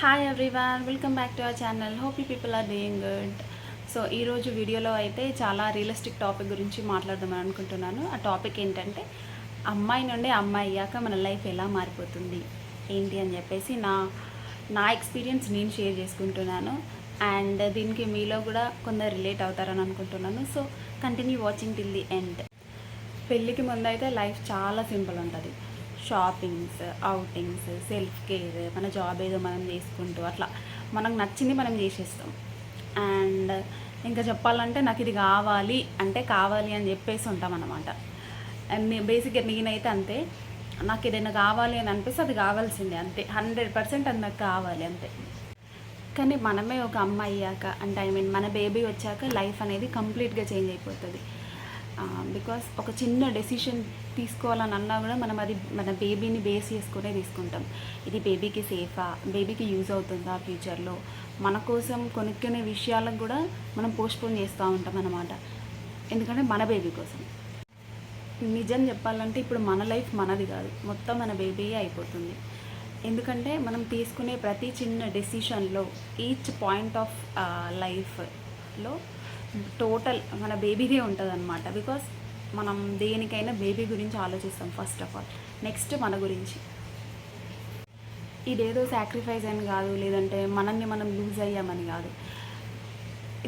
Hi everyone, welcome back to our channel. Hope you people are doing good. So ఈరోజు వీడియోలో అయితే చాలా realistic topic గురించి మాట్లాడదామని అనుకుంటున్నాను. ఆ టాపిక్ ఏంటంటే అమ్మాయి నుండి అమ్మాయి అయ్యాక మన లైఫ్ ఎలా మారిపోతుంది ఏంటి అని చెప్పేసి నా ఎక్స్పీరియన్స్ నేను షేర్ చేసుకుంటున్నాను. అండ్ దీనికి మీలో కూడా కొందరు రిలేట్ అవుతారని అనుకుంటున్నాను. So continue watching till the end. పెళ్ళికి ముందు అయితే లైఫ్ చాలా సింపుల్ ఉంటుంది. షాపింగ్స్, అవుటింగ్స్, సెల్ఫ్ కేర్, మన జాబ్ ఏదో మనం చేసుకుంటూ అట్లా మనకు నచ్చింది మనం చేసేస్తాం. అండ్ ఇంకా చెప్పాలంటే నాకు ఇది కావాలి అంటే కావాలి అని చెప్పేసి ఉంటాం అన్నమాట. అండ్ బేసిక్గా నేనైతే అంతే. నాకు ఏదైనా కావాలి అని అనిపిస్తే అది కావాల్సిందే, అంతే. 100% అది నాకు కావాలి, అంతే. కానీ మనమే ఒక అమ్మాయి అయ్యాక అంటే మన బేబీ వచ్చాక లైఫ్ అనేది కంప్లీట్గా చేంజ్ అయిపోతుంది. బికాస్ ఒక చిన్న డెసిషన్ తీసుకోవాలని అన్నా కూడా మనం అది మన బేబీని బేస్ చేసుకునే తీసుకుంటాం. ఇది బేబీకి సేఫా, బేబీకి యూజ్ అవుతుందా ఫ్యూచర్లో, మన కోసం కొనుక్కునే విషయాలకు కూడా మనం పోస్ట్పోన్ చేస్తూ ఉంటాం అన్నమాట. ఎందుకంటే మన బేబీ కోసం. నిజం చెప్పాలంటే ఇప్పుడు మన లైఫ్ మనది కాదు, మొత్తం మన బేబీయే అయిపోతుంది. ఎందుకంటే మనం తీసుకునే ప్రతి చిన్న డెసిషన్లో, ఈచ్ పాయింట్ ఆఫ్ లైఫ్లో టోటల్ మన బేబీదే ఉంటుంది అనమాట. బికాస్ మనం దేనికైనా బేబీ గురించి ఆలోచిస్తాం ఫస్ట్ ఆఫ్ ఆల్, నెక్స్ట్ మన గురించి. ఇదేదో సాక్రిఫైస్ అని కాదు, లేదంటే మనల్ని మనం లూజ్ అయ్యామని కాదు.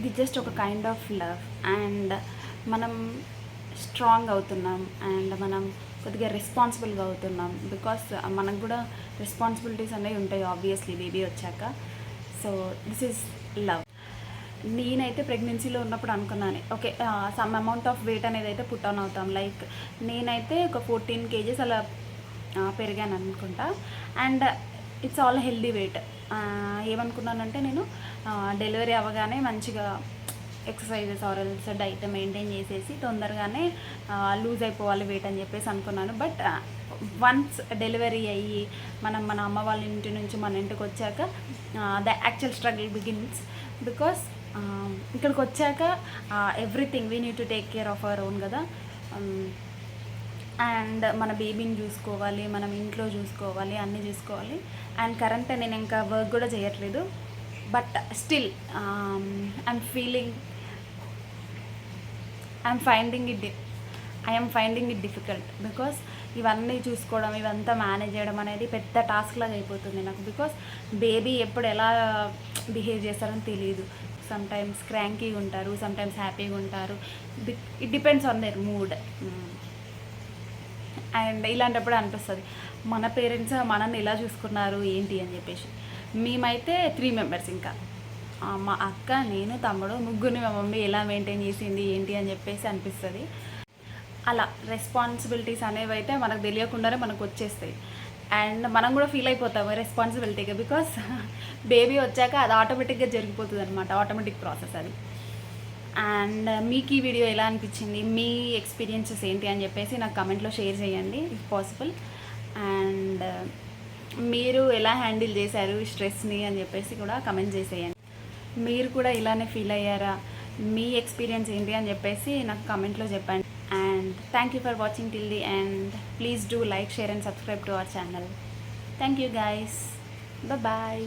ఇది జస్ట్ ఒక కైండ్ ఆఫ్ లవ్. అండ్ మనం స్ట్రాంగ్ అవుతున్నాం, అండ్ మనం కొద్దిగా రెస్పాన్సిబుల్గా అవుతున్నాం. బికాస్ మనకు కూడా రెస్పాన్సిబిలిటీస్ అనేవి ఉంటాయి ఆబ్వియస్లీ బేబీ వచ్చాక. So this is love. నేనైతే ప్రెగ్నెన్సీలో ఉన్నప్పుడు అనుకున్నాను, okay some amount of weight అనేది అయితే పుట్ ఆన్ అవుతాం. లైక్ నేనైతే ఒక 14 kgs అలా పెరిగాను అనుకుంటా. And it's all healthy weight. ఏమనుకున్నానంటే నేను డెలివరీ అవ్వగానే మంచిగా ఎక్సర్సైజెస్ ఆరల్స్ డైట్ మెయింటైన్ చేసేసి తొందరగానే లూజ్ అయిపోవాలి వెయిట్ అని చెప్పేసి అనుకున్నాను. బట్ వన్స్ డెలివరీ అయ్యి మనం మన అమ్మ వాళ్ళ ఇంటి నుంచి మన ఇంటికి వచ్చాక the actual struggle begins. Because ఇక్కడికి వచ్చాక everything we need to take care of our own కదా. అండ్ మన బేబీని చూసుకోవాలి, మనం ఇంట్లో చూసుకోవాలి, అన్నీ చూసుకోవాలి. అండ్ కరెంట్ నేను ఇంకా వర్క్ కూడా చేయట్లేదు. But still I'm finding it difficult. Because ఇవన్నీ చూసుకోవడం, ఇవంతా మేనేజ్ చేయడం అనేది పెద్ద టాస్క్ లాగా అయిపోతుంది నాకు. బికాస్ బేబీ ఎప్పుడు ఎలా బిహేవ్ చేస్తారని తెలియదు. సమ్టైమ్స్ క్రాంకీగా ఉంటారు, సమ్టైమ్స్ హ్యాపీగా ఉంటారు. It depends on their mood. And ఇలాంటప్పుడు అనిపిస్తుంది మన పేరెంట్స్ మనల్ని ఎలా చూసుకున్నారు ఏంటి అని చెప్పేసి. మేమైతే 3 members, ఇంకా మా అక్క, నేను, తమ్ముడు, ముగ్గురిని మా మమ్మీ ఎలా మెయింటైన్ చేసింది ఏంటి అని చెప్పేసి అనిపిస్తుంది. అలా రెస్పాన్సిబిలిటీస్ అనేవి అయితే మనకు తెలియకుండానే మనకు వచ్చేస్తాయి. అండ్ మనం కూడా ఫీల్ అయిపోతాము రెస్పాన్సిబిలిటీగా. బికాస్ బేబీ వచ్చాక అది ఆటోమేటిక్గా జరిగిపోతుంది అనమాట, ఆటోమేటిక్ ప్రాసెస్ అది. అండ్ మీకు ఈ వీడియో ఎలా అనిపించింది, మీ ఎక్స్పీరియన్సెస్ ఏంటి అని చెప్పేసి నాకు కమెంట్లో షేర్ చేయండి ఇఫ్ పాసిబుల్. అండ్ మీరు ఎలా హ్యాండిల్ చేశారు ఈ స్ట్రెస్ని అని చెప్పేసి కూడా కమెంట్ చేసేయండి. మీరు కూడా ఇలానే ఫీల్ అయ్యారా, మీ ఎక్స్పీరియన్స్ ఏంటి అని చెప్పేసి నాకు కమెంట్లో చెప్పండి. And thank you for watching till the end. Please do like, share and subscribe to our channel. Thank you guys. Bye bye.